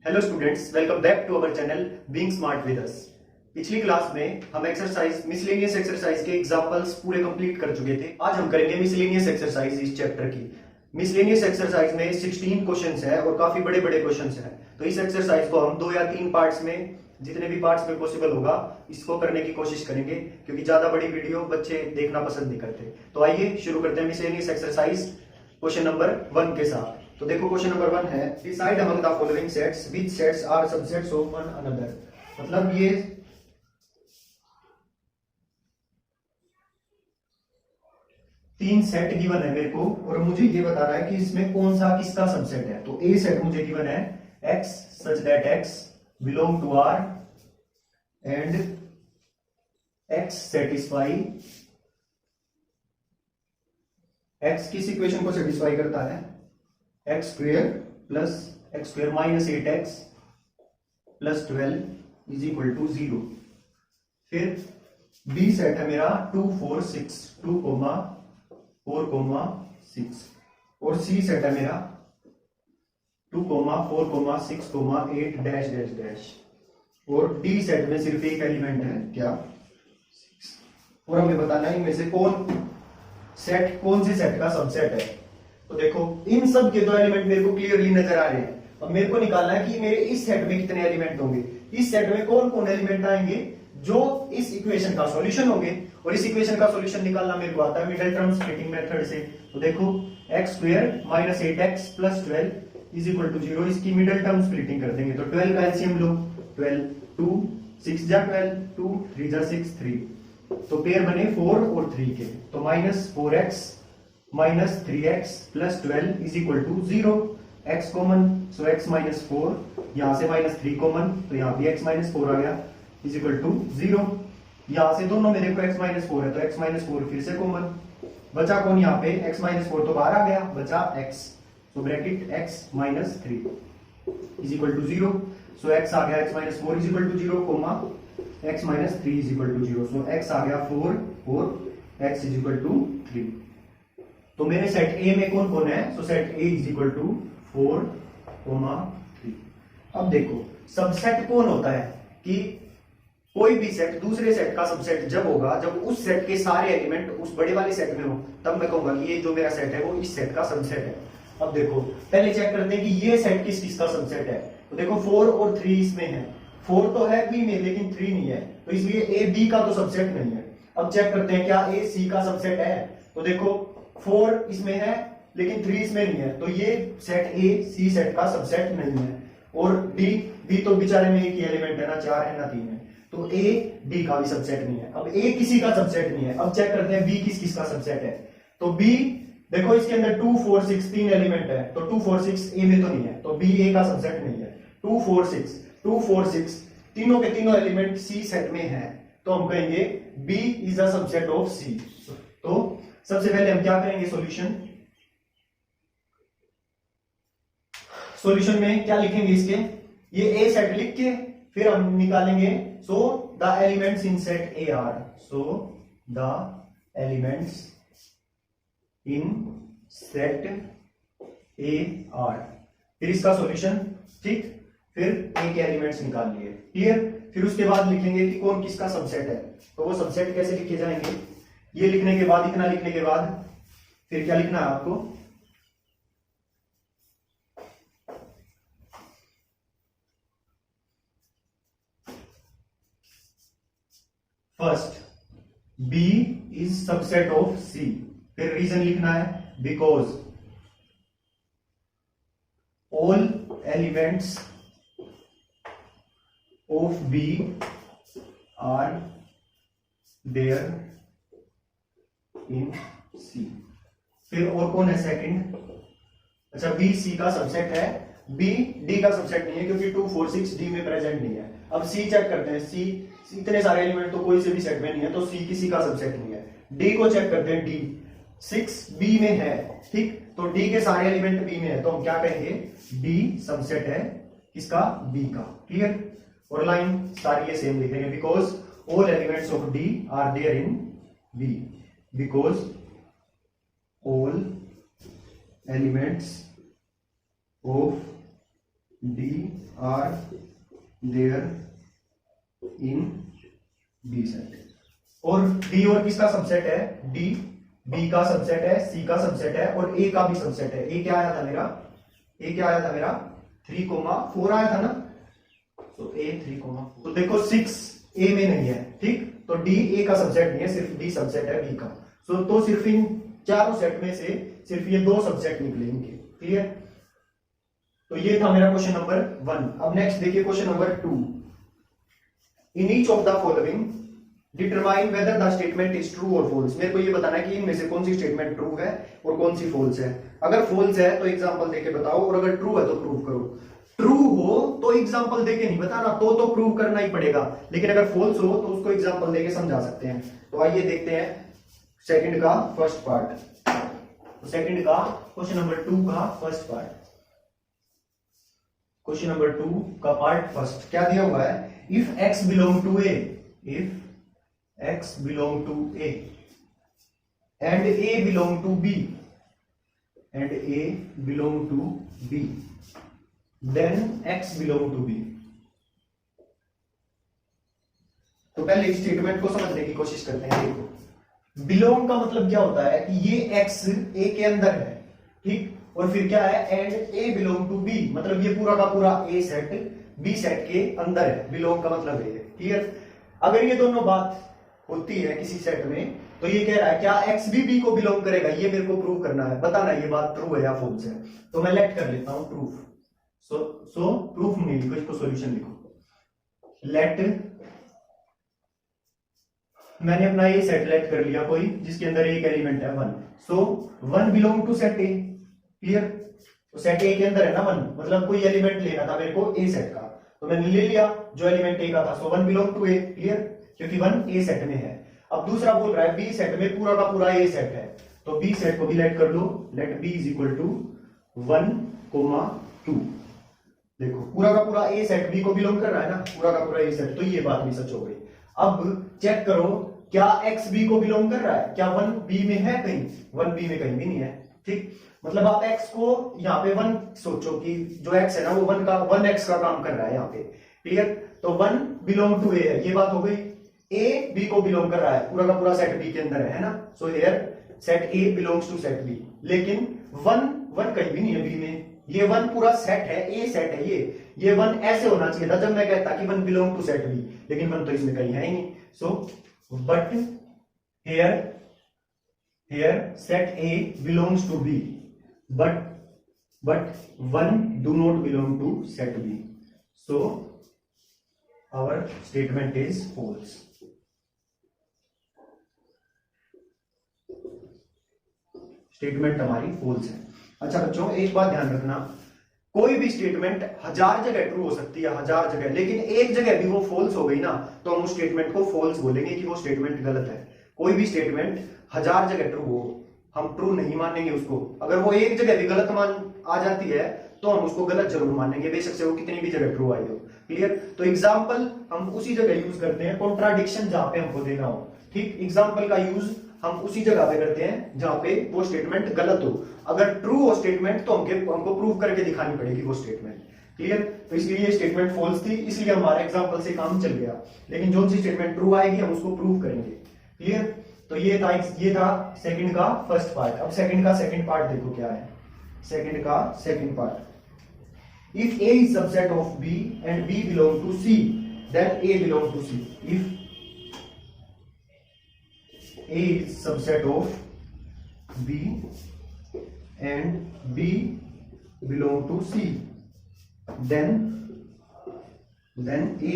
Hello students, welcome back to our channel being smart with us. पिछली class में हम exercise miscellaneous exercise के examples पूरे complete कर चुके थे। आज हम करेंगे मिसलेनियस एक्सरसाइज इस चैप्टर की। मिसलेनियस एक्सरसाइज में 16 क्वेश्चंस है और काफी बड़े बड़े क्वेश्चंस हैं। तो इस एक्सरसाइज को हम 2 या 3 पार्ट्स में, जितने भी पार्ट्स में पॉसिबल होगा, इसको करने की कोशिश करेंगे, क्योंकि ज्यादा बड़ी वीडियो बच्चे देखना पसंद नहीं करते। तो आइए शुरू करते हैं मिसलेनियस एक्सरसाइज क्वेश्चन नंबर 1 के साथ। तो देखो क्वेश्चन नंबर 1 है, decide among the following sets which sets are subsets of one another. मतलब ये तीन सेट गिवन है मेरे को और मुझे ये बताना है कि इसमें कौन सा किसका सबसेट है। तो ए सेट मुझे गिवन है x such that x belong to R and x satisfy, x किस इक्वेशन को सेटिस्फाई करता है, x square plus x square minus 8x plus 12 is equal to 0। फिर बी सेट है मेरा 2 4 6 2 4 6 और सी सेट है मेरा 2 4 6 8 डैश डैश डैश और डी सेट में सिर्फ एक एलिमेंट है क्या 6। और हमें बताना है इनमें से कौन से सेट का सबसेट है। तो देखो इन सब के 2 एलिमेंट मेरे को क्लियरली नजर आ रहे हैं। अब मेरे को निकालना है कि मेरे इस सेट में कितने एलिमेंट होंगे, इस सेट में कौन कौन एलिमेंट आएंगे जो इस इक्वेशन का सॉल्यूशन होंगे। और इस इक्वेशन का सॉल्यूशन निकालना मेरे को आता है मिडिल टर्म स्प्लिटिंग मेथड से। तो देखो x square minus 8x plus 12 is equal to 0, इसकी मिडिल टर्म स्प्लिटिंग कर देंगे। तो 12 का एलसीएम लो, 12 2 6 जा 12 2 3 जा 6 3, तो पेयर बने 4 और 3 के। तो minus 4x minus 3x plus 12 is equal to 0। x common, so x minus 4, यहां से माइनस 3 कॉमन, तो यहां भी x माइनस 4 आ गया इज इक्वल टू 0। यहां से दोनों में देखो x माइनस 4 है तो x माइनस 4 फिर से कॉमन, बचा कौन यहाँ पे, x माइनस 4 तो बाहर आ गया, बचा x, तो bracket x minus 3 is equal to 0। So x आ गया x minus 4 is equal to 0 comma x minus 3 is equal to 0। So x आ गया 4 और x इज इक्वल टू 3। तो मेरे सेट ए में कौन कौन है, so set A is equal to 4 3। अब देखो सबसेट कौन होता है कि कोई भी सेट दूसरे सेट का सबसेट जब होगा जब उस सेट के सारे एलिमेंट उस बड़े वाले सेट में हो, तब मैं कहूंगा कि ये जो मेरा सेट है वो इस सेट का सबसेट है। अब देखो पहले चेक करते हैं कि ये सेट किस किसका सबसेट है। तो देखो 4 और 3 इसमें है, 4 तो है बी में लेकिन 3 नहीं है, तो इसलिए ए बी का तो सबसेट नहीं है। अब चेक करते हैं क्या ए सी का सबसेट है। तो देखो 4 इसमें है लेकिन 3 इसमें नहीं है, तो ये सेट ए सी सेट का सबसेट नहीं है। और डी तो बेचारे में एक ही एलिमेंट है ना, 4 है ना 3 है, तो ए डी का भी सबसेट नहीं है। अब ए किसी का सबसेट नहीं है। अब चेक करते हैं बी किस किसका सबसेट है। तो बी देखो इसके अंदर 2 4 6 3 एलिमेंट है, तो 2 4 6 ए में तो नहीं है, तो बी ए का सबसेट नहीं है। 2 4 6 तीनों के तीनों एलिमेंट सी सेट में है, तो हम कहेंगे B is a subset of C. तो सबसे पहले हम क्या करेंगे, सॉल्यूशन में क्या लिखेंगे इसके, ये ए सेट लिख के फिर हम निकालेंगे so the elements in set A are, so the elements in set A are, फिर इसका सॉल्यूशन, ठीक, फिर ए के एलिमेंट्स निकाल लिए, क्लियर। फिर उसके बाद लिखेंगे कि कौन किसका सबसेट है। तो वो सबसेट कैसे लिखे जाएंगे, ये लिखने के बाद, इतना लिखने के बाद फिर क्या लिखना है आपको, first B is subset of C, फिर रीजन लिखना है because all elements of B are there in C। फिर और कौन है सेकंड, अच्छा B C का सबसेट है, B D का सबसेट नहीं है क्योंकि 2 4 6 D में प्रेजेंट नहीं है। अब C चेक करते हैं, C इतने सारे एलिमेंट तो कोई से भी सेट में नहीं है, तो C किसी का सबसेट नहीं है। D को चेक करते हैं, D 6 B में है, ठीक, तो D के सारे एलिमेंट B में है, तो हम क्या कहेंगे D सबसेट है किसका, B का, क्लियर। और लाइन सारी ये सेम लिखेंगे because all elements of D are there in B, because all elements of D are there in B set. और डी और किसका सबसेट है? डी बी का सबसेट है, सी का सबसेट है और ए का भी सबसेट है। ए क्या आया था मेरा? ए क्या आया था मेरा? 3,4 आया था ना। तो ए 3,4। तो देखो 6 ए में नहीं है, ठीक। तो डी ए का सबसेट नहीं है, सिर्फ डी सबसेट है बी का। तो सिर्फ इन चारों सेट में से सिर्फ ये 2 सबसेट निकलेंगे। क्लियर? तो ये था मेरा क्वेश्चन नंबर 1। अब नेक्स्ट देखिए question number 2। In each of the following determine whether the statement is true और फॉल्स। मेरे को ये बताना है कि इनमें से कौन सी स्टेटमेंट ट्रू है और कौन सी फॉल्स है। अगर फॉल्स है तो एग्जांपल देके बताओ, और अगर ट्रू है तो प्रूव करो। ट्रू हो तो एग्जांपल देके नहीं बताना, तो प्रूव करना ही पड़ेगा। लेकिन अगर फॉल्स हो तो उसको एग्जांपल देके समझा सकते हैं। तो आइए देखते हैं सेकंड का फर्स्ट पार्ट। तो सेकंड का क्वेश्चन नंबर 2 का फर्स्ट पार्ट। क्वेश्चन नंबर 2 का पार्ट फर्स्ट क्या दिया हुआ है? If x belong to A, if x belong to A and A belong to B and A belong to B, then x belong to B। तो पहले इस statement को समझने की कोशिश करते हैं। देखो बिलोंग का मतलब क्या होता है कि ये x A के अंदर है, ठीक। और फिर क्या है? And A belong to B, मतलब ये पूरा का पूरा A सेट B सेट के अंदर है। बिलोंग का मतलब है, क्लियर। अगर ये दोनों बात होती है किसी सेट में, तो ये कह रहा है क्या x भी b को बिलोंग करेगा, ये मेरे को प्रूव करना है, बताना ये बात ट्रू है या फॉल्स है। तो मैं लेट कर लेता हूं प्रूफ। सो प्रूफ नहीं लिखो, इसको सॉल्यूशन लिखो। लेट, मैंने अपना ये सेट लेट कर लिया कोई जिसके अंदर एक एलिमेंट है 1। So 1 belong to set A, clear. तो सेट ए के अंदर है ना 1, मतलब कोई एलिमेंट लेना था मेरे को ए सेट का, तो मैंने ले लिया जो एलिमेंट ए का था। सो 1 बिलोंग टू ए, क्लियर, क्योंकि 1 ए सेट में है। अब दूसरा बोल रहा है बी सेट में पूरा का पूरा ए सेट है, तो बी सेट को भी लेट कर लो। Let B is equal to 1,2। देखो पूरा का पूरा ए सेट बी को बिलोंग कर रहा है ना, पूरा का पूरा ए सेट, तो ये बात भी सच हो गई। अब चेक करो क्या एक्स बी को बिलोंग कर रहा है? क्या 1 बी में है कहीं? 1 बी में कहीं भी नहीं है, ठीक। मतलब आप x को यहाँ पे 1 सोचो कि जो x है ना वो 1x का काम कर रहा है यहाँ पे, क्लियर। तो 1 बिलोंग टू ए है, ये बात हो गई। a b को बिलोंग कर रहा है, पूरा का पूरा सेट b के अंदर है ना। So here set a belongs to set b। लेकिन 1 कहीं भी नहीं है b में, ये 1 पूरा सेट है, a सेट है ये 1 ऐसे होना चाहिए था जब मैं कहता कि 1 बिलोंग टू सेट b, लेकिन 1 तो इसमें कहीं है ही नहीं। So but here set a belongs to b, but 1 do not belong to set b, so our statement is false। Statement हमारी फॉल्स है। अच्छा बच्चों एक बात ध्यान रखना, कोई भी स्टेटमेंट 1000 जगह ट्रू हो सकती है, 1000 जगह, लेकिन एक जगह भी वो फॉल्स हो गई ना तो हम उस स्टेटमेंट को फॉल्स बोलेंगे कि वो स्टेटमेंट गलत है। कोई भी स्टेटमेंट 1000 जगह ट्रू हो, हम ट्रू नहीं मानेंगे उसको। अगर वो एक जगह भी गलत मान आ जाती है तो हम उसको गलत जरूर मानेंगे, बेशक से वो कितनी भी जगह ट्रू आई हो, क्लियर। तो एग्जाम्पल हम उसी जगह यूज करते हैं कॉन्ट्राडिक्शन जहां पे हमको देना हो, ठीक। एग्जाम्पल का यूज हम उसी जगह पे करते हैं जहां पे वो स्टेटमेंट गलत हो। अगर ट्रू हो स्टेटमेंट तो हमको प्रूव करके दिखानी पड़ेगी वो स्टेटमेंट, क्लियर। तो इसलिए ये स्टेटमेंट फॉल्स थी, इसलिए हमारा एग्जाम्पल से काम चल गया। लेकिन जो सी स्टेटमेंट ट्रू आएगी हम उसको प्रूव करेंगे, क्लियर। तो ये था सेकंड का फर्स्ट पार्ट। अब सेकंड का सेकंड पार्ट देखो क्या है। सेकंड का second part, if a is subset of b and b belong to c, then a belong to c। if a is subset of b and b belong to c, then a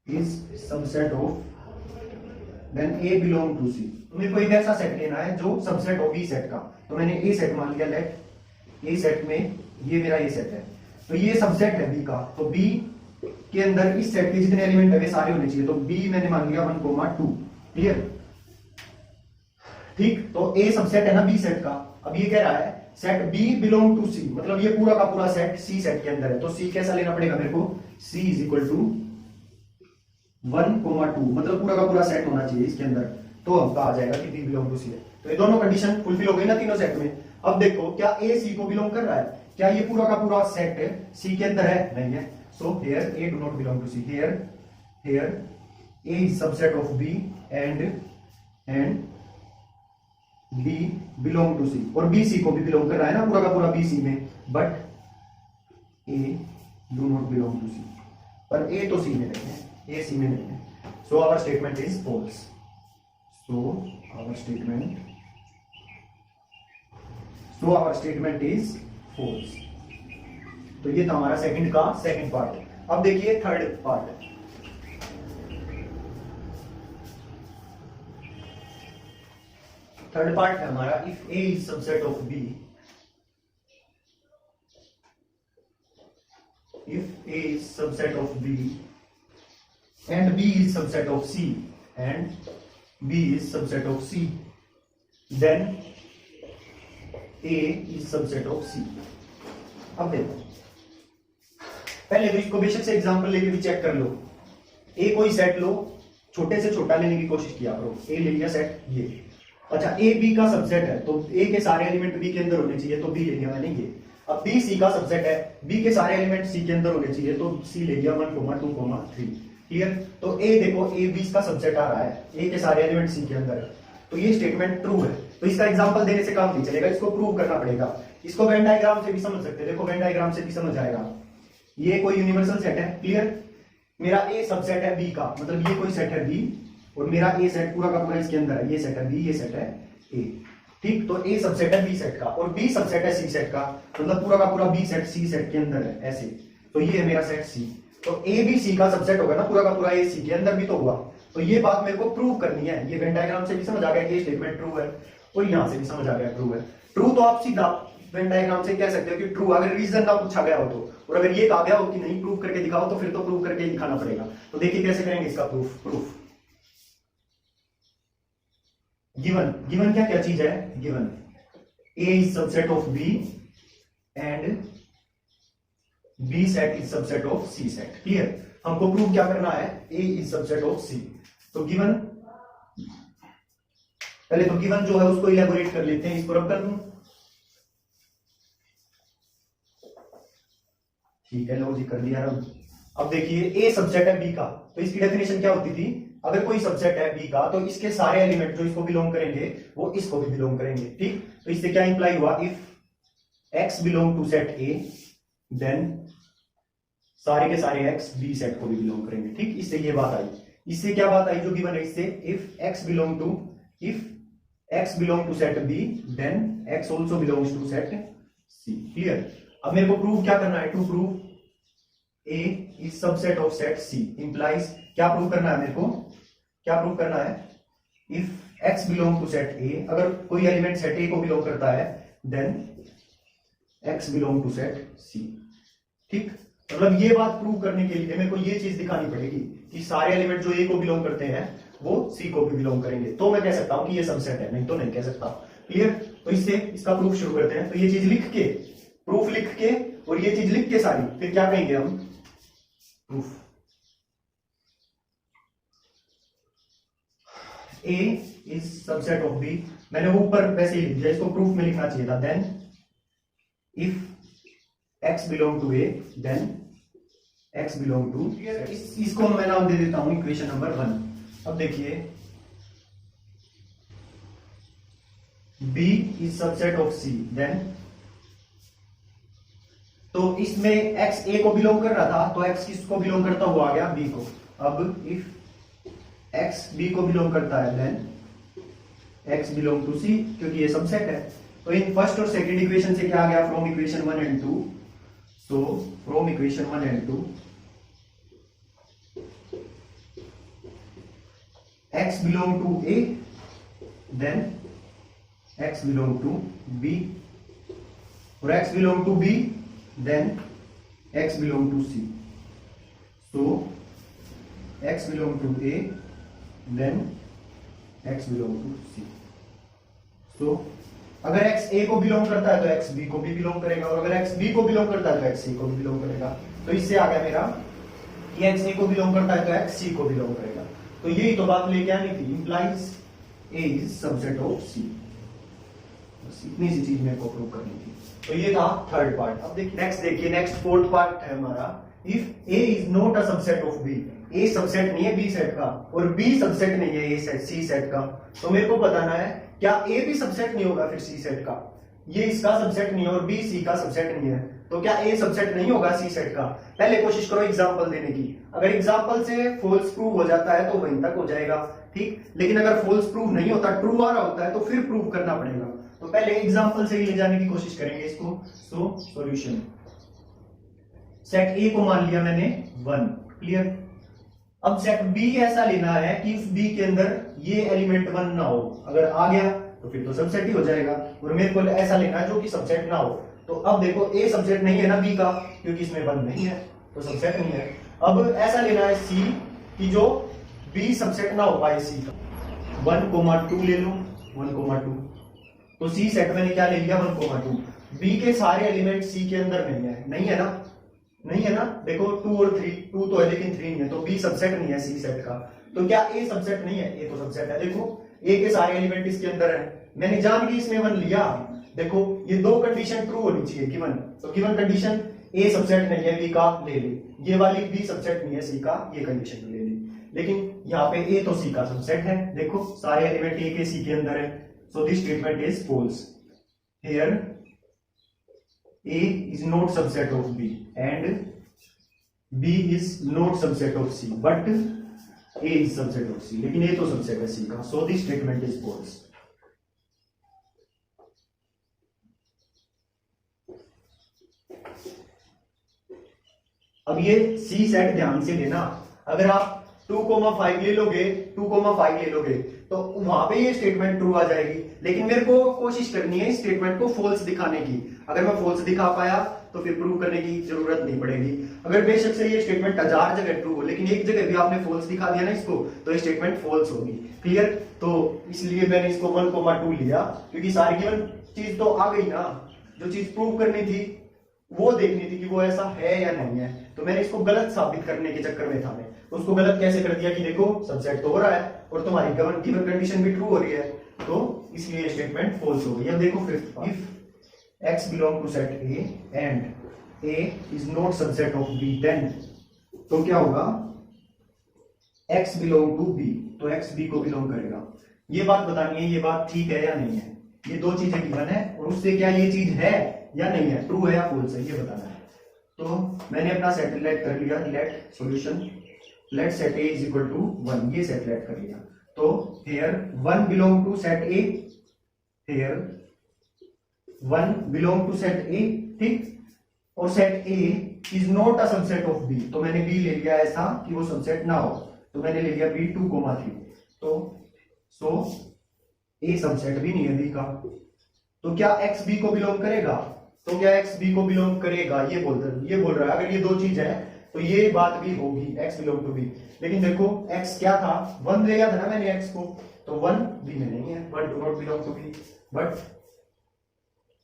is subset of, then a belong to c। तो मेरे को एक ऐसा set लेना है जो subset हो B set का, तो मैंने ए सेट मान लिया। लेट ए सेट में ये मेरा ए सेट है, तो ये सबसेट है बी का, तो बी के अंदर इस सेट के जितने एलिमेंट है वे सारे होने चाहिए। तो बी मैंने मान लिया 1,2, क्लियर, ठीक। तो ए सबसेट है ना बी सेट का। अब ये कह रहा है सेट बी बिलोंग टू सी, मतलब ये पूरा का पूरा सेट सी सेट के अंदर है। तो सी कैसा लेना पड़ेगा मेरे को? सी इज इक्वल टू 1,2, मतलब पूरा का पूरा सेट होना चाहिए इसके अंदर, तो हमका आ जाएगा कि बी बिलोंग टू सी है। तो ये दोनों कंडीशन फुलफिल हो गई ना तीनों सेट में। अब देखो क्या ए सी को बिलोंग कर रहा है? क्या ये पूरा का पूरा सेट सी के अंदर है? नहीं है। So here A do not belong to C. Here A is subset of B and B belong to C, और बी सी को भी बिलोंग कर रहा है ना पूरा का पूरा बी सी में, but A do not belong to C. पर ए तो सी में नहीं है, ए सी में नहीं है। So our statement is false. So our statement is false. तो ये था हमारा सेकंड का सेकंड पार्ट। अब देखिए थर्ड पार्ट। थर्ड पार्ट है हमारा if A is subset of B, if A is subset of B and B is subset of C and B is subset of C, then A is subset of C। अब देखो, पहले तो इसको बेशक से example लेके भी check कर लो। ए कोई सेट लो, छोटे से छोटा लेने की कोशिश किया करो। ए ले लिया सेट ये, अच्छा ए बी का सबसेट है तो ए के सारे एलिमेंट बी के अंदर होने चाहिए, तो बी ले लिया मैंने ये। अब बी सी का सबसेट है, बी के सारे एलिमेंट सी के अंदर होने चाहिए, तो सी ले लिया 1, 2, 3। क्लियर? तो ए देखो, ए बी का सबसेट आ रहा है, ए के सारे एलिमेंट सी के अंदर है, तो ये स्टेटमेंट ट्रू है। तो इसका एग्जांपल देने से काम नहीं चलेगा, इसको प्रूव करना पड़ेगा। इसको वेन डायग्राम से भी समझ सकते हैं, देखो वेन डायग्राम से भी समझ आएगा। ये कोई यूनिवर्सल सेट है, क्लियर? मेरा ए सबसेट है बी का, मतलब ये कोई सेट है बी, और मेरा ए सेट पूरा का पूरा इसके अंदर है। ये सेट है बी, ये सेट है ए, ठीक? तो ए सबसेट है बी सेट का, और बी सबसेट है सी सेट का, मतलब पूरा का पूरा बी सेट सी सेट के अंदर है, ऐसे। तो ये है मेरा सेट सी, तो ए बी सी का सबसेट होगा ना पूरा का पूरा, ए सी के अंदर भी तो हुआ। तो ये बात मेरे को प्रूव करनी है। ये वेन डायग्राम से भी समझ आ गया कि ये स्टेटमेंट ट्रू है, और यहां से भी समझ आ गया ट्रू है। ट्रू तो आप सीधा वेन डायग्राम से कह सकते हो कि ट्रू, अगर रीजन ना पूछा गया हो तो, और अगर ये कहा गया हो कि नहीं प्रूव करके दिखाओ, तो फिर तो प्रूव करके दिखाना पड़ेगा। तो देखिए कैसे करेंगे इसका प्रूफ। गिवन क्या क्या चीज है? Given A is subset of B and B set is subset of C set। Clear? हमको प्रूव क्या करना है? A is subset of C। तो गिवन, पहले तो गिवन जो है उसको इलेबोरेट कर लेते हैं, इसको रब कर दूं, ठीक है, लॉजिक कर दिया रब। अब देखिए A सबसेट है B का, तो इसकी डेफिनेशन क्या होती थी? अगर कोई सबसेट है बी का, तो इसके सारे एलिमेंट जो इसको बिलोंग करेंगे वो इसको भी बिलोंग करेंगे, ठीक? तो इससे क्या इंप्लाई हुआ? If x belong to set A, then सारे के सारे एक्स बी सेट को भी बिलोंग करेंगे, ठीक? इससे ये बात आई। इससे क्या बात आई जो गिवन है? इससे if x belong to set B, then x also belongs to set C. Clear? अब मेरे को प्रूव क्या करना है? To prove A is subset of set C implies, क्या प्रूव करना है मेरे को? क्या प्रूव करना है? If X belong to set A, अगर कोई एलिमेंट सेट A को बिलोंग करता है, then X belong to set C। ठीक? मतलब ये बात प्रूव करने के लिए मेरे को ये चीज दिखानी पड़ेगी कि सारे एलिमेंट जो A को बिलोंग करते हैं वो C को भी बिलोंग करेंगे, तो मैं कह सकता हूं कि ये सबसेट है, नहीं तो नहीं कह सकता। क्लियर? तो इससे इसका प्रूफ शुरू करते हैं। तो ये चीज लिख के, प्रूफ लिख के, और ये चीज लिख के सारी, फिर क्या कहेंगे हम? Proof. A is subset of B, मैंने वो ऊपर वैसे ही लिख दिया, इसको प्रूफ में लिखना चाहिए था। Then if X belong to A, then X belong to, इसको मैं नाम दे देता हूं इक्वेशन नंबर 1। अब देखिए B is subset of C, then, तो इसमें x a को बिलोंग कर रहा था, तो x किसको बिलोंग करता हुआ आ गया? b को। अब इफ x b को बिलोंग करता है, then x belong to c, क्योंकि ये सबसेट है। तो इन फर्स्ट और सेकंड इक्वेशन से क्या आ गया? From equation 1 and 2, so from equation 1 and 2 x belong to a, then x belong to b, और x belong to b, then x belong to C। So x belong to A, then x belong to C। So अगर x A को belong करता है तो x B को भी belong करेगा, और अगर x B को बिलोंग करता है तो x C को भी बिलोंग करेगा। तो इससे आ गया मेरा कि x A को बिलोंग करता है तो x C को बिलोंग करेगा। तो यही तो बात लेके आनी थी, implies A is subset of C। बस इतनी सी चीज मेरे को प्रूव करनी थी। तो ये था थर्ड पार्ट। अब देखिए नेक्स्ट फोर्थ पार्ट है हमारा, if A is not a subset of B, A subset नहीं है बी सेट का और बी सबसेट नहीं है ए सेट सी सेट का, तो मेरे को बताना है क्या ए भी सबसेट नहीं होगा फिर सी सेट का, ये इसका सबसेट नहीं है और बी सी का सबसेट नहीं है, तो क्या ए सबसेट नहीं होगा सी सेट का। पहले कोशिश करो एग्जांपल देने की, अगर एग्जांपल से फॉल्स प्रूव हो जाता है तो वहीं तक हो जाएगा, ठीक, लेकिन अगर फॉल्स प्रूव नहीं होता ट्रू आ रहा होता है तो फिर प्रूव करना पड़ेगा। तो पहले एग्जांपल से ही ले जाने की कोशिश करेंगे इसको। सो सॉल्यूशन, सेट ए को मान लिया मैंने 1, क्लियर। अब सेट बी ऐसा लेना है कि उस बी के अंदर ये एलिमेंट 1 ना हो, अगर आ गया तो फिर तो सबसेट ही हो जाएगा, और मेरे को ऐसा लेना है जो कि सबसेट ना हो। तो अब देखो ए सबसेट नहीं है ना बी का, क्योंकि इसमें 1 नहीं है तो सबसेट नहीं है। अब ऐसा लेना है सी कि जो बी सबसेट ना हो पाए सी का, 1,2 ले लो, 1,2, तो सी सेट मैंने क्या ले लिया 1,2। बी के सारे एलिमेंट सी के अंदर नहीं है ना, नहीं है ना, देखो 2 और 3, 2 तो है लेकिन 3 नहीं है, तो बी सबसेट नहीं है सी सेट का। तो क्या ए सबसेट नहीं है, ए तो सबसेट है, देखो ए के सारे एलिमेंट इसके अंदर है, मैंने जान के इसमें 1 लिया। देखो ये दो कंडीशन ट्रू होनी चाहिए गिवन, तो गिवन कंडीशन ए सबसेट नहीं है बी का ले ली, ये वाली बी सबसेट नहीं है सी का, ये कंडीशन ले ली, लेकिन यहाँ पे ए तो सी का सबसेट है, देखो सारे एलिमेंट ए के सी के अंदर है, so this statement is false. Here A is not subset of B and B is not subset of C, but A is subset of C, लेकिन A तो सबसेट है C का, so this statement is false। अब ये C set ध्यान से लेना, अगर आप 2,5 ले लोगे, 2,5 ले लोगे तो वहां पे ये स्टेटमेंट ट्रू आ जाएगी, लेकिन मेरे को कोशिश करनी है इस स्टेटमेंट को फॉल्स दिखाने की। अगर मैं फॉल्स दिखा पाया तो फिर प्रूव करने की जरूरत नहीं पड़ेगी। अगर बेशक से ये स्टेटमेंट 1000 जगह ट्रू हो लेकिन एक जगह भी आपने फॉल्स दिखा दिया ना इसको, तो ये स्टेटमेंट फॉल्स होगी, क्लियर। तो इसलिए मैंने इसको 1,2 लिया, क्योंकि सारी गिवन चीज तो आ गई ना, जो चीज प्रूव करनी थी वो देखनी थी कि वो ऐसा है या नहीं है। तो मैंने इसको गलत साबित करने के चक्कर में था, मैं तो उसको गलत कैसे कर दिया कि देखो सबसेट तो हो रहा है और तुम्हारी गिवन कंडीशन भी ट्रू हो रही है, तो इसलिए स्टेटमेंट फॉल्स हो गई। अब देखो fifth, if x belong to set A and A is not subset of B, then तो क्या होगा, x बिलोंग टू B, तो x B को बिलोंग करेगा। ये बात बतानी है ये बात ठीक है या नहीं है, ये दो चीजें गिवन है और उससे क्या ये चीज है या नहीं है, ट्रू है या फॉल्स है, ये बताना है। तो मैंने अपना सेट लेट कर लिया, let solution let set A is equal to 1, ये सेट लेट कर लिया। तो here 1 belong to set A, here 1 belong to set A, ठीक, और set A is not a subset of B, तो मैंने B ले लिया ऐसा कि वो सबसेट ना हो, तो मैंने ले लिया B 2,3, तो सो A सबसेट भी नहीं है B का। तो क्या x B को बिलोंग करेगा, तो क्या x B को बिलोंग करेगा, ये बोल रहा है। अगर ये दो चीज है तो ये बात भी होगी x बिलोंग टू B, लेकिन देखो x क्या था 1 ले गया था ना मैंने x को, तो 1 B में नहीं है, 1 do not belong to B, but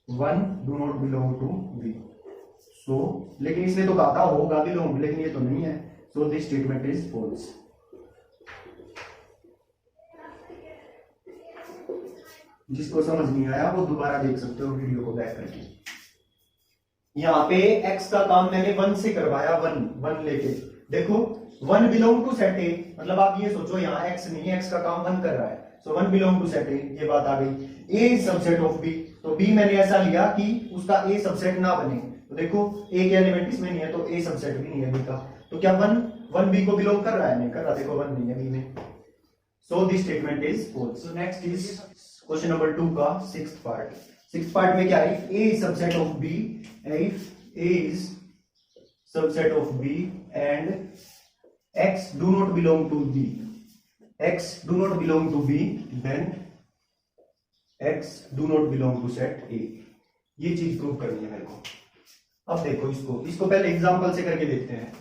1 do not belong to B। So लेकिन इसने तो कहा था होगा बिलोंग, लेकिन ये तो नहीं है, so this statement is false. जिसको समझ नहीं आया वो दोबारा देख सकते हो वीडियो को बैक करके। यहाँ पे x का काम मैंने 1 से करवाया, 1 लेके, देखो 1 बिलोंग टू सेट A, मतलब आप ये सोचो यहाँ x नहीं है, x का काम 1 कर रहा है, सो 1 बिलोंग टू सेट A, ये बात आ गई। A is subset of B, तो B मैंने ऐसा लिया कि उसका A सबसेट ना बने, तो देखो A के एलिमेंट इसमें नहीं है तो A सबसेट भी नहीं है B का, तो क्या 1 B को बिलोंग कर रहा है, नहीं कर रहा, देखो 1 नहीं है B में, so this statement is false. So next is question number 2 का सिक्स्थ पार्ट में क्या है, if A is subset of B, if A is subset of B and X do not belong to B, X do not belong to B, then X do not belong to set A, ये चीज prove करनी है मेरे को। अब देखो इसको पहले एग्जांपल से करके देखते हैं।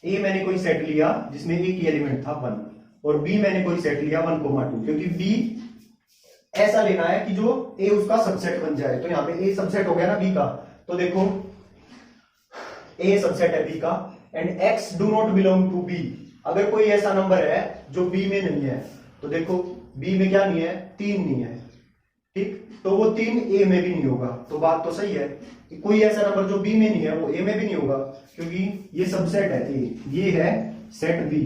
A मैंने कोई सेट लिया जिसमें A की एलिमेंट था 1 और B मैंने कोई सेट लिया 1,2, क्योंकि B ऐसा लेना है कि जो A उसका सबसेट बन जाए, तो यहाँ पे A सबसेट हो गया ना B का, तो देखो A सबसेट है B का and X do not belong to B। अगर कोई ऐसा नंबर है जो B में नहीं है, तो देखो B में क्या नहीं है, 3 नहीं है, ठीक, तो वो 3 ए में भी नहीं होगा, तो बात तो सही है कि कोई ऐसा नंबर जो बी में नहीं है वो ए में भी नहीं होगा, क्योंकि ये सबसेट है ए, ये है सेट बी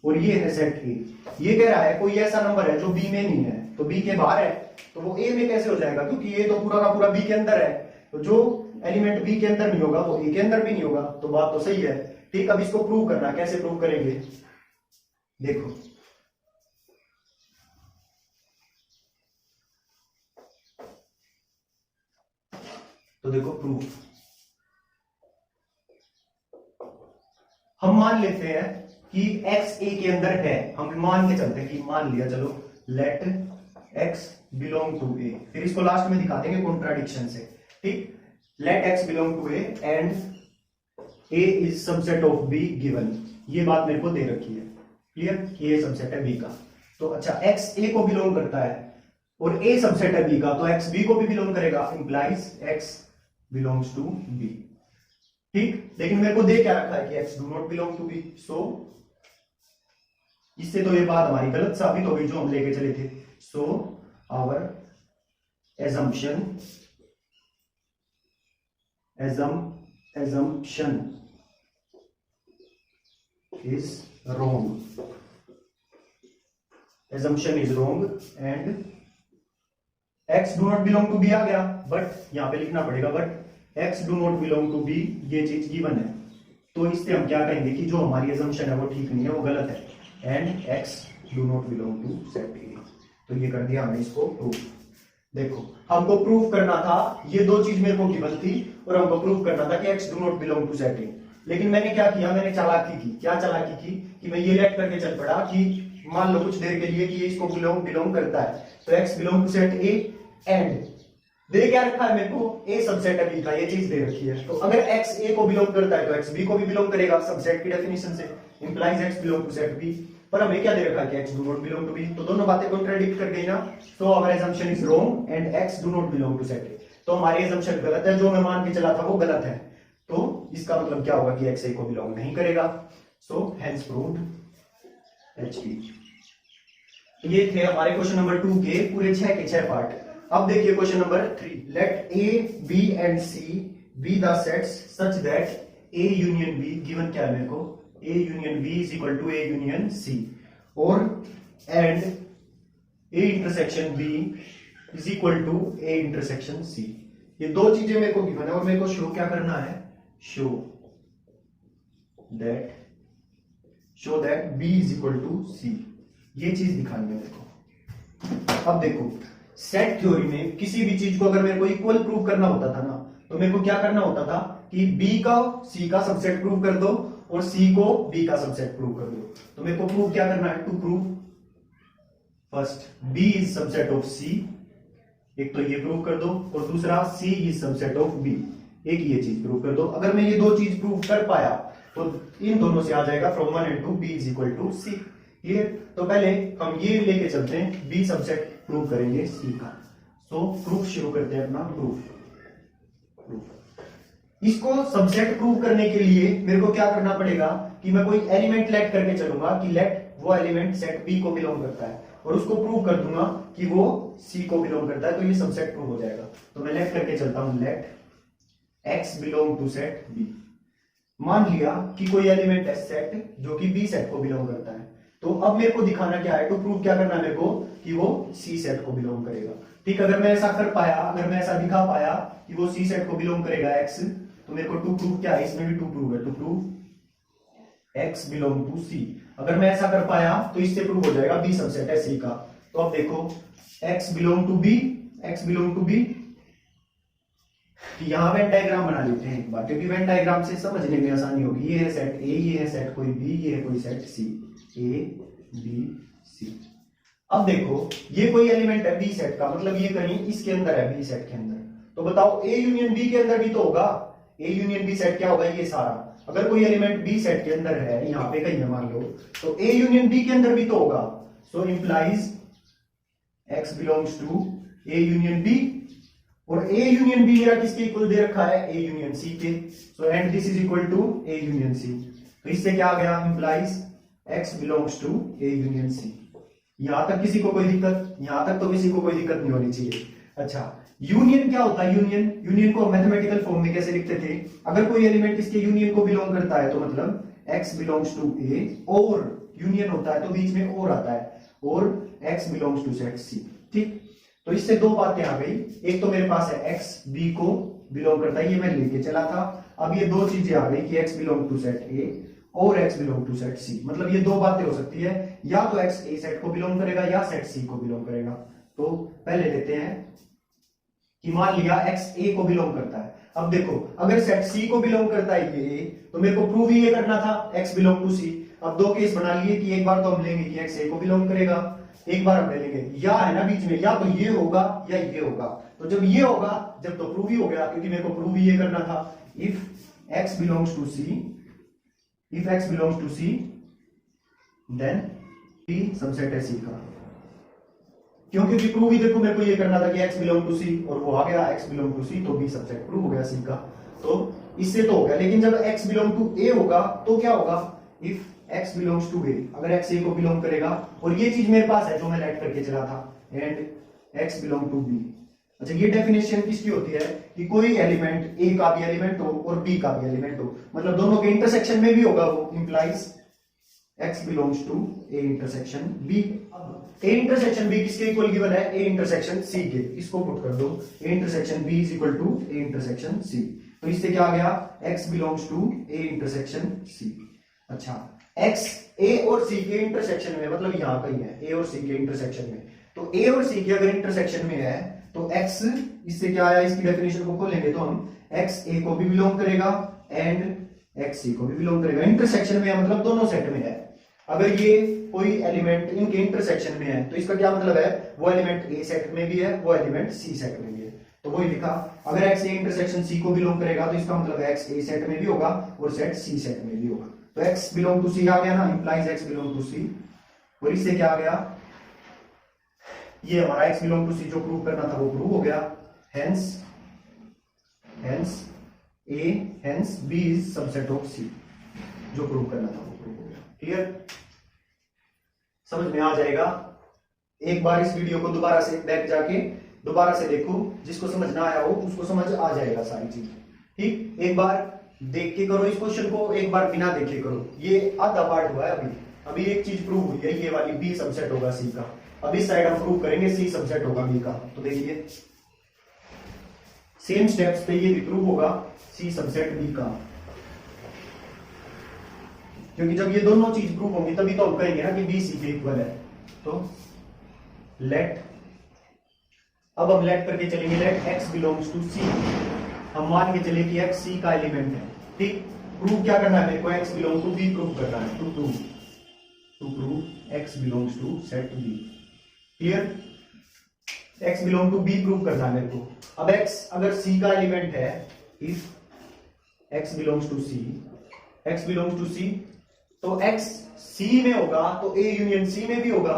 और ये है सेट ए। ये कह रहा है कोई ऐसा नंबर है जो बी में नहीं है, तो बी के बाहर है, तो वो ए में कैसे हो जाएगा, क्योंकि ये तो पूरा का पूरा बी के अंदर है, तो जो एलिमेंट बी के अंदर नहीं होगा वो ए के अंदर भी नहीं होगा, तो बात तो सही है। ठीक, अब इसको प्रूव करना, कैसे प्रूव करेंगे देखो। तो देखो प्रूफ, हम मान लेते हैं कि x a के अंदर है, हम मान के चलते हैं कि मान लिया, चलो let x belong to a, फिर इसको लास्ट में दिखा देंगे कॉन्ट्राडिक्शन से। ठीक, let x belong to a and a is subset of b given, ये बात मेरे को दे रखी है, क्लियर, कि ये सबसेट है b का। तो अच्छा, x a को बिलोंग करता है और a सबसेट है b का, तो x b को भी बिलोंग करेगा, implies x belongs to b। ठीक, लेकिन मेरे को दे क्या रखा है कि x do not belong to b, so इससे तो ये बात हमारी गलत साबित हो गई जो हम लेके चले थे। So our assumption is wrong, assumption is wrong and x do not belong to b आ गया, बट यहां पे लिखना पड़ेगा but x do not belong to b, ये चीज गिवन है, तो इससे हम क्या कहेंगे कि जो हमारी assumption है वो ठीक नहीं है, वो गलत है, and x do not belong to set A। तो ये कर दिया हमने इसको प्रूफ। देखो, हमको प्रूफ करना था, ये दो चीज मेरे को गिवन थी और हमको प्रूफ करना था कि x do not belong to set A, लेकिन मैंने क्या किया, मैंने चालाकी की। क्या चालाकी की कि मैं ये लेट करके चल पड़ा कि मान लो कुछ देर के लिए कि ये इसको बिलोंग करता है, तो x belong to set A and दे क्या रखा है मेरे को, a सबसेट है b का, ये चीज दे रखी है, तो अगर x a को बिलोंग करता है तो x b को भी बिलोंग करेगा सबसेट की डेफिनेशन से, implies x belong to set b। पर हमें क्या दे रखा है कि x do not belong to b, तो दोनों बातें कॉन्ट्राडिक्ट कर गई ना, so our assumption is wrong and x do not belong to set a। तो हमारी assumption गलत है, जो मैं मान के चला था वो गलत है, तो इसका मतलब क्या होगा कि x a को बिलोंग नहीं करेगा, सो हेंस प्रूव्ड HP। ये थे हमारे क्वेश्चन नंबर 2 के पूरे 6 के 6 पार्ट। अब देखिए question number 3, let A, B and C be the sets such that A union B, given क्या है मेरे को, A union B is equal to A union C, और and A intersection B is equal to A intersection C। ये दो चीजें मेरे को गिवन है और मेरे को शो क्या करना है, show that B is equal to C, ये चीज दिखानी है मेरे को। अब देखो, सेट थ्योरी में किसी भी चीज को अगर मेरे को इक्वल प्रूव करना होता था ना, तो मेरे को क्या करना होता था कि B का C का सबसेट प्रूव कर दो और C को B का सबसेट प्रूव कर दो। तो मेरे को प्रूव क्या करना है, to prove first B is subset of C, एक तो ये प्रूव कर दो, और दूसरा C is subset of B, एक ये चीज प्रूव कर दो। अगर मैं ये दो चीज प्रूव कर पाया तो इन दोनों से आ जाएगा from 1 and 2 B is equal to C। Clear, तो पहले हम ये लेके चलते हैं, B सबसेट प्रूव करेंगे C का। सो प्रूफ शुरू करते हैं अपना प्रूफ। इसको सबसेट प्रूव करने के लिए मेरे को क्या करना पड़ेगा कि मैं कोई एलिमेंट लेट करके चलूंगा कि लेट वो एलिमेंट सेट B को बिलोंग करता है, और उसको प्रूव कर दूंगा कि वो C को बिलोंग करता है, तो ये सबसेट प्रूव हो जाएगा। तो मैं लेट करके चलता हूं, let X belong to set B। मान लिया कि कोई एलिमेंट है सेट जो कि B सेट को बिलोंग करता है, तो अब मेरे को दिखाना क्या है, टू प्रूव क्या करना है मेरे को कि वो C सेट को बिलोंग करेगा। ठीक, अगर मैं ऐसा कर पाया, अगर मैं ऐसा दिखा पाया कि वो C सेट को बिलोंग करेगा X, तो मेरे को टू प्रूव क्या है, इसमें भी टू प्रूव है, to prove X belong to C। अगर मैं ऐसा कर पाया तो इससे प्रूव हो जाएगा B सबसेट है C का। तो अब देखो X belong to B, X belong to B, यहां वेन डायग्राम बना लेते हैं एक बार, क्योंकि वेन डायग्राम से समझने में आसानी होगी। ये है सेट A, ये है सेट कोई B, ये है कोई set C, A B C। अब देखो ये कोई एलिमेंट है B सेट का, मतलब ये कहीं इसके अंदर है, B सेट के अंदर। तो बताओ A यूनियन B के अंदर भी तो होगा, A यूनियन B सेट क्या होगा, ये सारा। अगर कोई एलिमेंट B सेट के अंदर है, यहाँ पे कहीं है मान लो, तो A यूनियन B के अंदर भी तो होगा। So implies X belongs to A union B, और A यूनियन B मेरा किसके इक्वल दे रखा है, A यूनियन C के। So and this is equal to A union C। तो इससे क्या आ गया, implies X belongs to A union C। यहां तक किसी को कोई दिक्कत, यहां तक तो किसी को कोई दिक्कत नहीं होनी चाहिए। अच्छा, यूनियन क्या होता है? यूनियन, यूनियन को मैथमेटिकल फॉर्म में कैसे लिखते थे? अगर कोई एलिमेंट इसके यूनियन को बिलोंग करता है तो मतलब x बिलोंग्स टू ए, और यूनियन होता है तो बीच में और आता है, और x belongs to set C। ठीक, तो इससे दो बातें आ गई। एक तो मेरे पास है x b को बिलोंग करता है, ये मैं लेके चला था। अब ये दो चीजें आ गई कि x belong to set A और x belong to set C। मतलब ये दो बातें हो सकती है, या तो x A सेट को बिलोंग करेगा या सेट C को बिलोंग करेगा। तो पहले लेते हैं कि मान लिया x A को बिलोंग करता है। अब देखो, अगर सेट C को बिलोंग करता है ये A, तो मेरे को प्रूव ही ये करना था x बिलोंग टू C। अब दो केस बना लिए कि एक बार तो हम लेंगे कि x A को बिलोंग करेगा, एक बार हम ले लेंगे या है ना बीच में, या तो ये होगा या ये होगा। तो जब ये होगा, जब तो प्रूव ही हो गया, क्योंकि मेरे को प्रूव ही ये करना था। If x belongs to C, if x belongs to C, then B subset है C का। क्योंकि प्रूव ही देखो मेरे को ये करना था कि x बिलोंग टू C, और वो आ गया x बिलोंग टू C, तो B सबसेट प्रूव हो गया C का। तो इससे तो हो गया, लेकिन जब x बिलोंग टू A होगा तो क्या होगा? If x belongs to A, अगर x A को बिलोंग करेगा, और ये चीज मेरे पास है जो मैं लेट करके चला था, and x belong to B। अच्छा, ये डेफिनेशन किसकी होती है कि कोई एलिमेंट A का भी एलिमेंट हो और B का भी एलिमेंट हो, मतलब दोनों के इंटरसेक्शन में भी होगा, वो implies x belongs to A intersection B। A intersection B किसके इक्वल गिवन है? A इंटरसेक्शन C के। इसको पुट कर दो, A intersection B is equal to A intersection C। तो इससे क्या आ गया? x belongs to A intersection C। अच्छा, x A और C के इंटरसेक्शन में, मतलब यहां कहीं है A और C के इंटरसेक्शन में, तो A और C के अगर इंटरसेक्शन में है तो x, इससे क्या आया? इसकी डेफिनेशन को खोलेंगे तो हम x A को भी बिलोंग करेगा एंड x C को भी बिलोंग करेगा। इंटरसेक्शन में है मतलब दोनों सेट में है। अगर ये कोई एलिमेंट इनके इंटरसेक्शन में है तो इसका क्या मतलब है? वो एलिमेंट A सेट में भी है, वो एलिमेंट C सेट में भी है। तो वही लिखा, अगर x A इंटरसेक्शन C को बिलोंग करेगा तो इसका मतलब x A सेट में भी होगा और सेट C सेट में भी होगा। तो x बिलोंग टू C आ गया ना, implies x belong to C। और इससे क्या आ गया? ये हमारा x बिलोंग टू C जो प्रूव करना था वो प्रूव हो गया। Hence A, hence B is subset of C, जो प्रूव करना था वो प्रूव हो गया। क्लियर? समझ में आ जाएगा? एक बार इस वीडियो को दोबारा से बैक जाके दोबारा से देखो, जिसको समझ ना आया हो उसको समझ आ जाएगा सारी चीज। ठीक, एक बार देख के करो इस क्वेश्चन को, एक बार बिना देखे करो। ये आधा पार्ट हुआ है अभी एक चीज प्रूव हुई है, ये वाली B सबसेट होगा C का। अब इस साइड हम प्रूव करेंगे C सबसेट होगा B का। तो देखिए सेम स्टेप्स पे ये भी प्रूव होगा C सबसेट B का, क्योंकि जब ये दोनों चीज प्रूव होंगी तभी तो हम कहेंगे ना कि B C के इक्वल है। तो लेट, अब हम लेट करके चलेंगे, let x belongs to C। हम मान के चले कि x C का एलिमेंट है। ठीक, प्रूव क्या करना है मेरे को? x belong to B prove करना है। To prove x belongs to set B। Clear? x belong to B prove करना है मेरे को। अब x अगर C का एलिमेंट है, if x belongs to C, x belongs to C, तो x C में होगा तो A यूनियन C में भी होगा,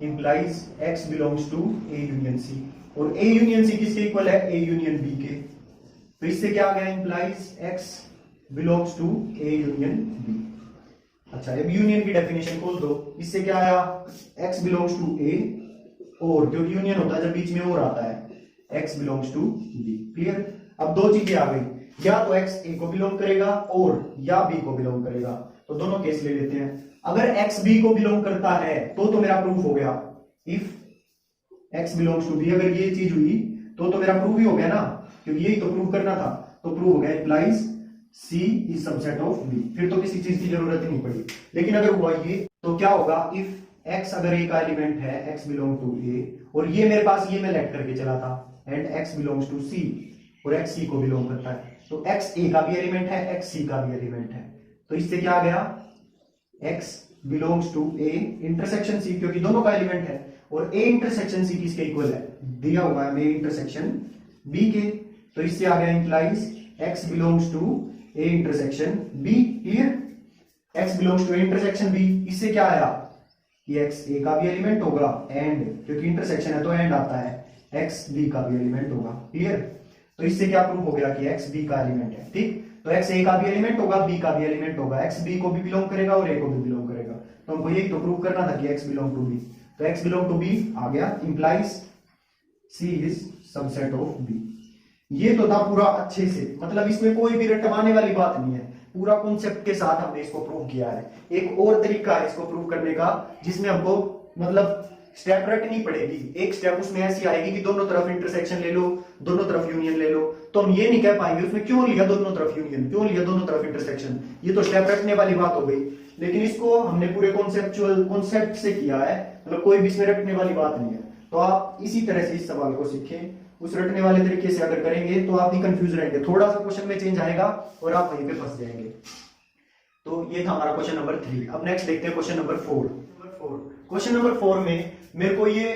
implies x belongs to A union C। और A यूनियन C किसके इक्वल है? A यूनियन B के। तो इससे क्या आ गया? Implies x belongs to A union B। अच्छा, अब यूनियन की डेफिनेशन खोल दो। इससे क्या आया? x बिलोंग्स टू A, और जो यूनियन होता है जब बीच में और आता है x belongs to B। Clear? अब दो चीजें आ गई, या तो x A को बिलोंग करेगा और या B को बिलोंग करेगा। तो दोनों केस ले लेते हैं। अगर x B को बिलोंग करता है तो मेरा प्रूफ हो गया। If x belongs to B, अगर ये चीज हुई तो मेरा प्रूफ ही हो गया ना, क्योंकि यही तो प्रूव करना था। तो प्रूव हो गया, implies C is subset of B। फिर तो किसी चीज की जरूरत ही नहीं पड़ी। लेकिन अगर हुआ ये तो क्या होगा? इफ x अगर A का एलिमेंट है, x बिलोंग टू A, और ये मेरे पास ये मैं लेट करके चला था, and x belongs to C, और x C को बिलोंग करता है, तो x A का भी एलिमेंट है, x C का भी एलिमेंट है। तो इससे क्या आ गया? x belongs to A intersection C, क्योंकि दोनों का एलिमेंट है, और A इंटरसेक्शन C किसके इक्वल है? दिया हुआ है A इंटरसेक्शन B के। तो इससे आ गया implies x belongs to A intersection B। Clear? x belongs to A intersection B। इससे क्या आया कि x A का भी एलिमेंट होगा, एंड क्योंकि इंटरसेक्शन है तो एंड आता है, x B का भी एलिमेंट होगा। क्लियर? तो इससे क्या प्रूव हो गया कि x B का एलिमेंट है। ठीक, तो x A का भी एलिमेंट होगा, B का भी एलिमेंट होगा, x B को भी बिलोंग करेगा और A को भी बिलोंग करेगा। तो हमको यही तो प्रूव करना था कि x बिलोंग टू B। तो x बिलोंग टू B आ गया, implies C is subset of B. ये तो था पूरा अच्छे से, मतलब इसमें कोई भी रटवाने वाली बात नहीं है, पूरा कॉन्सेप्ट के साथ हमने इसको प्रूव किया है। एक और तरीका है इसको प्रूव करने का जिसमें हमको मतलब स्टेप रटनी पड़ेगी। एक स्टेप उसमें ऐसी आएगी कि दोनों तरफ इंटरसेक्शन ले लो, दोनों तरफ यूनियन ले लो, तो हम ये नहीं कह पाएंगे उसमें क्यों लिया दोनों तरफ यूनियन, क्यों लिया दोनों तरफ इंटरसेक्शन, ये तो स्टेप रटने वाली बात हो गई। लेकिन इसको हमने पूरे कॉन्सेप्ट से किया है, मतलब कोई भी इसमें रटने वाली बात नहीं है। तो आप इसी तरह से इस सवाल को सीखें, उस रटने वाले तरीके से अगर करेंगे तो आप भी कंफ्यूज रहेंगे, थोड़ा सा क्वेश्चन में चेंज आएगा और आप वहीं पे फंस जाएंगे। तो ये था हमारा क्वेश्चन नंबर 3। अब नेक्स्ट देखते हैं क्वेश्चन नंबर 4। क्वेश्चन नंबर 4 में मेरे को ये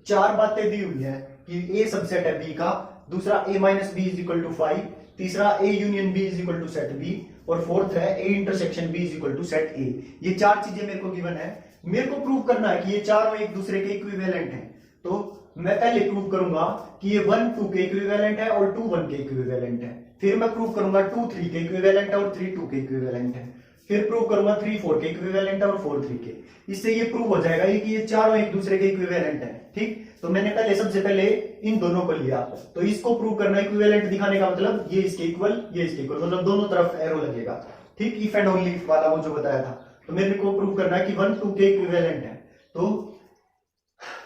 चार बातें दी हुई है कि ए सबसेट है बी का, दूसरा a minus B is equal to 5, तीसरा a union B is equal to set B, और फोर्थ है a intersection b is equal to set a। ये चार चीजें मेरे को गिवन है, मेरे को प्रूव करना है कि ये चारों एक दूसरे के इक्विवेलेंट हैं। तो मैं पहले प्रूव करूंगा कि ये 1 2 के इक्विवेलेंट है और 2 1 के इक्विवेलेंट है, फिर मैं प्रूव करूंगा 2 3 के इक्विवेलेंट है और 3 2 के इक्विवेलेंट है, फिर प्रूव करूंगा 3 4 के इक्विवेलेंट है और 4 3 के। इससे ये प्रूव हो जाएगा कि ये चारों एक दूसरे के इक्विवेलेंट है। ठीक, तो मैंने पहले सबसे पहले इन दोनों को लिया, तो इसको प्रूव करना इक्विवेलेंट दिखाने का मतलब ये इसके इक्वल ये इसके इक्वल, मतलब दोनों तरफ एरो लगेगा। ठीक, इफ एंड ओनली इफ वाला वो जो बताया था, तो मेरे को प्रूव करना है कि 1 2 के इक्विवेलेंट है। तो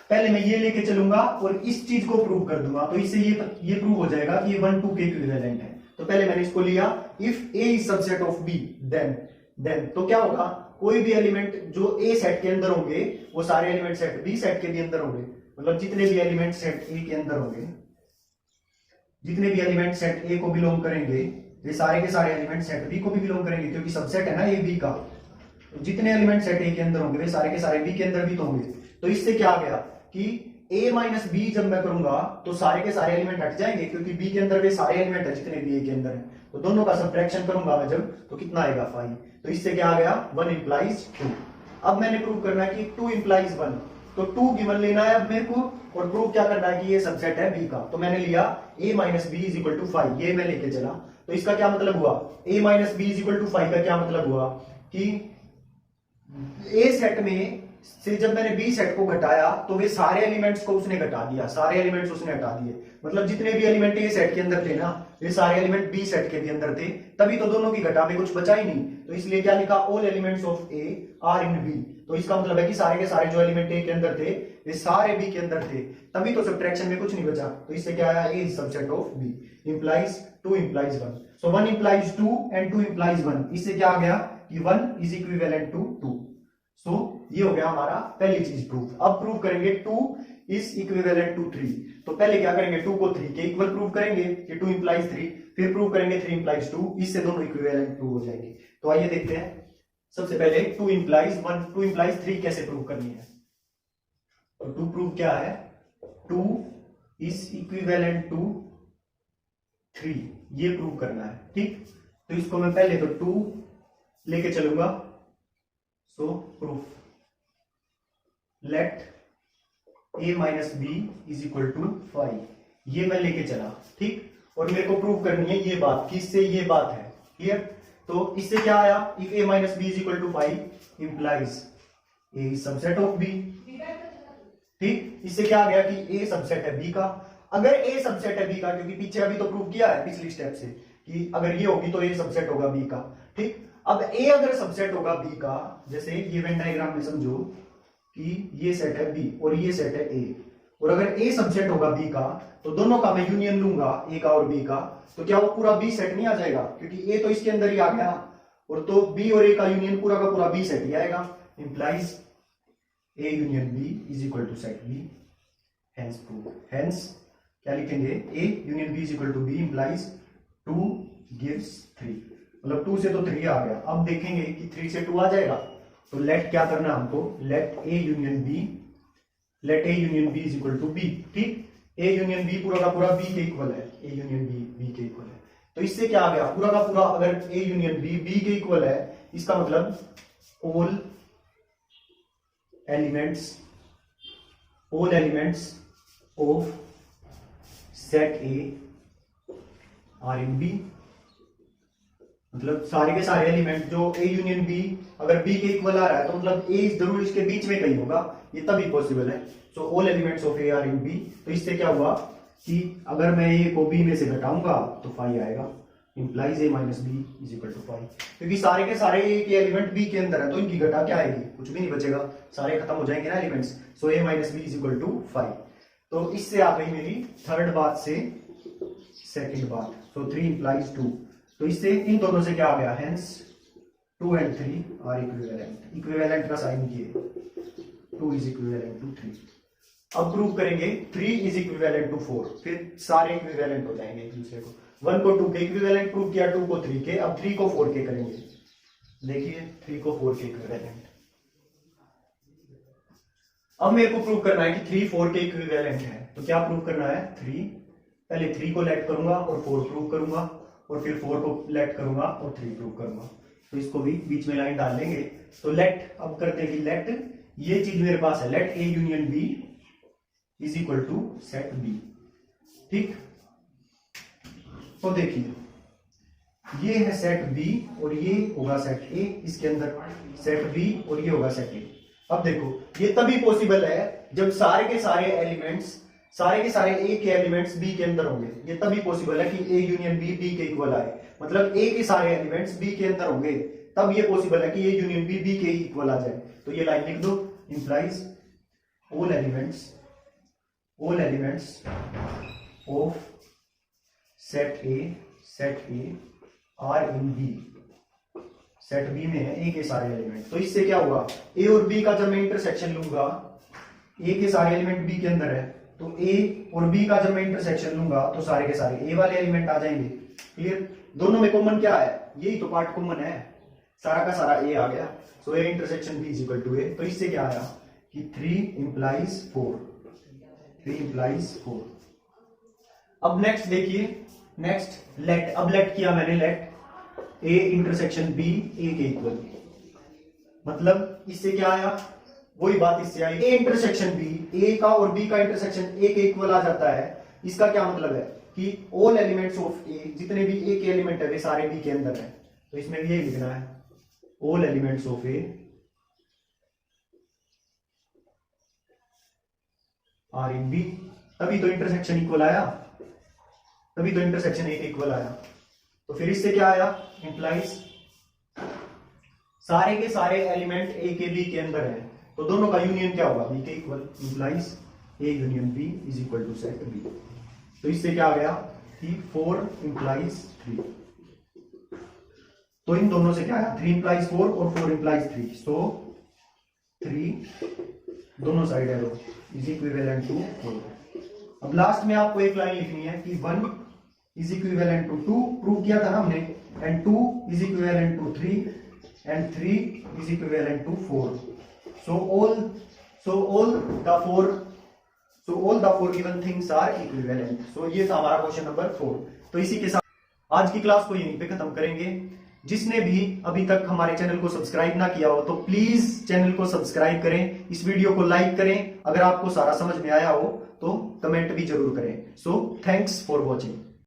पहले मैं ये लेके चलूंगा और इस चीज को प्रूव कर दूंगा, तो इससे ये प्रूव हो जाएगा कि ये 1 2 के इक्विवेलेंट है। तो पहले मैंने इसको लिया, if A is subset of B then तो क्या होगा, कोई भी एलिमेंट जो ए सेट के अंदर होंगे वो सारे एलिमेंट सेट बी सेट के भी अंदर होंगे, मतलब जितने भी एलिमेंट सेट ए के अंदर होंगे, जितने भी एलिमेंट सेट ए को बिलोंग करेंगे ये सारे के सारे एलिमेंट सेट बी को भी बिलोंग करेंगे, क्योंकि सबसेट है ना ए बी का। तो जितने एलिमेंट सेट ए के अंदर होंगे वे सारे के सारे बी के अंदर भी तो होंगे। तो इससे क्या आ गया कि a माइनस बी जब मैं करूंगा तो सारे के सारे एलिमेंट हट जाएंगे, क्योंकि b के अंदर वे सारे एलिमेंट है जितने भी a के अंदर है। तो दोनों का सब्ट्रैक्शन करूंगा मैं जब, तो कितना आएगा 5। तो इससे क्या आ गया 1 इंप्लाइज 2। अब मैंने प्रूव करना है कि 2 इंप्लाइज 1, तो 2 गिवन लेना है अब मेरे को, और प्रूव क्या करना है कि ये सबसेट है b का। तो मैंने लिया a minus B is equal to 5, ये मैं लेके चला। तो इसका क्या मतलब हुआ, a minus B is equal to 5 का क्या मतलब हुआ कि ए सेट में से जब मैंने बी सेट को घटाया तो वे सारे एलिमेंट्स को उसने घटा दिया, सारे एलिमेंट्स उसने हटा दिए, मतलब जितने भी एलिमेंट ए सेट के अंदर थे ना वे सारे एलिमेंट बी सेट के भी अंदर थे, तभी तो दोनों की घटा में कुछ बचा ही नहीं। तो इसलिए क्या लिखा, all elements of A are in B. तो इसका मतलब है कि सारे के सारे जो एलिमेंट ए के अंदर थे वे सारे बी के अंदर थे, तभी तो सब्ट्रैक्शन में कुछ नहीं बचा। तो इससे क्या आया, A is subset of B, implies 2 implies 1। So 1 implies 2 and 2 implies 1। इससे क्या आ गया कि 1 इज इक्विवेलेंट टू 2। सो ये हो गया हमारा पहली चीज प्रूफ। अब प्रूव करेंगे 2 इज इक्विवेलेंट टू 3। तो पहले क्या करेंगे, 2 को 3 के इक्वल प्रूव करेंगे कि 2 इंप्लाइज 3, फिर प्रूव करेंगे 3 इंप्लाइज 2, इससे दोनों इक्विवेलेंट प्रूव हो जाएंगे। तो आइए देखते हैं, सबसे पहले 2 इंप्लाइज 1 2 इंप्लाइज 3 कैसे प्रूव करनी है। तो 2 प्रूव क्या है, 2 इज इक्विवेलेंट टू 3, ये प्रूव करना है। ठीक, तो इसको मैं पहले तो 2 लेके चलूंगा। So proof, let a minus B is equal to 5, ये मैं लेके चला। ठीक, और मेरे को प्रूव करनी है ये बात, किससे ये बात है, क्लियर। तो इससे क्या आया, if a minus B is equal to 5 implies a is subset of b। ठीक, इससे क्या आ गया कि a सबसेट है b का। अगर a सबसेट है b का, क्योंकि पीछे अभी तो प्रूव किया है पिछली स्टेप से कि अगर ये होगी तो a सबसेट होगा b का। ठीक, अब a अगर सबसेट होगा b का, जैसे ये वेन डायग्राम में समझो कि ये सेट है b और ये सेट है a, और अगर a सबसेट होगा b का तो दोनों का मैं यूनियन लूंगा, a का और b का, तो क्या वो पूरा b सेट नहीं आ जाएगा, क्योंकि a तो इसके अंदर ही आ गया, और तो b और a का यूनियन पूरा का पूरा b सेट ही आएगा। Implies a union b is equal to set b, hence prove. Hence क्या लिखेंगे, a union b is equal to b implies 2 gives 3, मतलब 2 से तो 3 आ गया। अब देखेंगे कि 3 से 2 आ जाएगा, तो लेट क्या करना है हमको, let a union b is equal to b। ठीक, a यूनियन b पूरा का पूरा b के इक्वल है, a यूनियन b के इक्वल है। तो इससे क्या आ गया, पूरा का पूरा अगर a यूनियन b के इक्वल है, इसका मतलब all elements of set a are in b, मतलब सारे के सारे एलिमेंट जो ए यूनियन बी, अगर बी के इक्वल आ रहा है तो मतलब ए जरूर इसके बीच में कहीं होगा, ये तभी पॉसिबल है। So all elements of A are in B. तो इससे क्या हुआ कि अगर मैं ए को बी में से घटाऊंगा तो फाई आएगा, implies A minus B is equal to phi. क्योंकि सारे के सारे ए के एलिमेंट बी के अंदर है तो इनकी घटा क्या आएगी, कुछ भी नहीं बचेगा, सारे खत्म हो जाएंगे ना elements. So A minus B is equal to phi. तो इससे आ गई मेरी थर्ड बात से सेकंड बात। So 3 implies 2। तो इससे इन दोनों से क्या आ गया, hence 2 and 3 are equivalent. Equivalent का साइन किए 2 इज इक्विवेलेंट टू 3। अब प्रूव करेंगे 3 इज इक्विवेलेंट टू 4, फिर सारे इक्विवेलेंट हो जाएंगे एक दूसरे को। 1 को 2 के इक्विवेलेंट प्रूव किया, 2 को 3 के, अब 3 को 4 के करेंगे। देखिए 3 को 4 के इक्विवेलेंट। अब मेरे को प्रूव करना है कि 3 4 के इक्विवेलेंट है। तो क्या प्रूव करना है, 3 पहले 3 को लेट करूंगा और 4 प्रूव करूंगा, और फिर 4 को लेट करूंगा और 3 प्रूव करूंगा। तो इसको भी बीच में लाइन डाल लेंगे। तो लेट अब करते हैं कि लेट, ये चीज मेरे पास है, let A union B is equal to set B. ठीक, तो देखिए ये है सेट बी और ये होगा सेट ए, इसके अंदर सेट बी और ये होगा सेट ए। अब देखो ये तभी पॉसिबल है जब सारे के सारे एलिमेंट्स, सारे के सारे ए के एलिमेंट्स बी के अंदर होंगे। ये तभी पॉसिबल है कि ए यूनियन बी बी के इक्वल आए, मतलब ए के सारे एलिमेंट्स बी के अंदर होंगे, तब ये पॉसिबल है कि ए यूनियन बी बी के इक्वल आ जाए। तो ये लाइन लिख दो, implies all elements of set A are in B. Set B में है ए के सारे एलिमेंट। तो इससे क्या हुआ, ए और बी का जब मैं इंटरसेक्शन लूंगा, ए के सारे एलिमेंट बी के अंदर है, तो ए और बी का जब मैं इंटरसेक्शन लूंगा तो सारे के सारे ए वाले एलिमेंट आ जाएंगे। क्लियर, दोनों में कॉमन क्या है, यही तो पार्ट कॉमन है, सारा का सारा ए आ गया। So A intersection B is equal to A. तो इससे क्या आया कि 3 इंप्लाइज 4। अब नेक्स्ट देखिए, नेक्स्ट लेट। अब लेट किया मैंने, लेट ए इंटरसेक्शन बी ए के इक्वल, मतलब इससे क्या आया, वही बात इससे आई, ए इंटरसेक्शन बी, ए का और बी का इंटरसेक्शन ए के इक्वल आ जाता है। इसका क्या मतलब है कि ऑल एलिमेंट्स ऑफ ए, जितने भी ए के एलिमेंट है वे सारे बी के अंदर है। तो इसमें भी यही लिखना है, all elements of A are in B. तभी तो इंटरसेक्शन इक्वल आया, तभी तो इंटरसेक्शन ए के इक्वल आया। तो फिर इससे क्या आया, इंप्लाइज सारे के सारे एलिमेंट ए के बी के अंदर है, तो दोनों का यूनियन क्या होगा, बी के equal, implies A union B is equal to set B. तो इससे क्या आ गया कि 4 इंप्लाइज 3। तो इन दोनों से क्या आया, 3 इंप्लाइज 4 और 4 इंप्लाइज 3। सो 3 दोनों side arrow is equivalent to 4। अब लास्ट में आपको एक लाइन लिखनी है कि 1 इज इक्विवेलेंट टू 2, प्रूव किया था ना हमने, and 2 is equivalent to 3 and 3 is equivalent to 4। So all the four given things are equivalent. So ये था हमारा क्वेश्चन नंबर 4। तो इसी के साथ आज की क्लास को यहीं पे खत्म करेंगे। जिसने भी अभी तक हमारे चैनल को सब्सक्राइब ना किया हो तो प्लीज चैनल को सब्सक्राइब करें, इस वीडियो को लाइक करें, अगर आपको सारा समझ में आया हो तो कमेंट भी जरूर करें। So thanks for watching.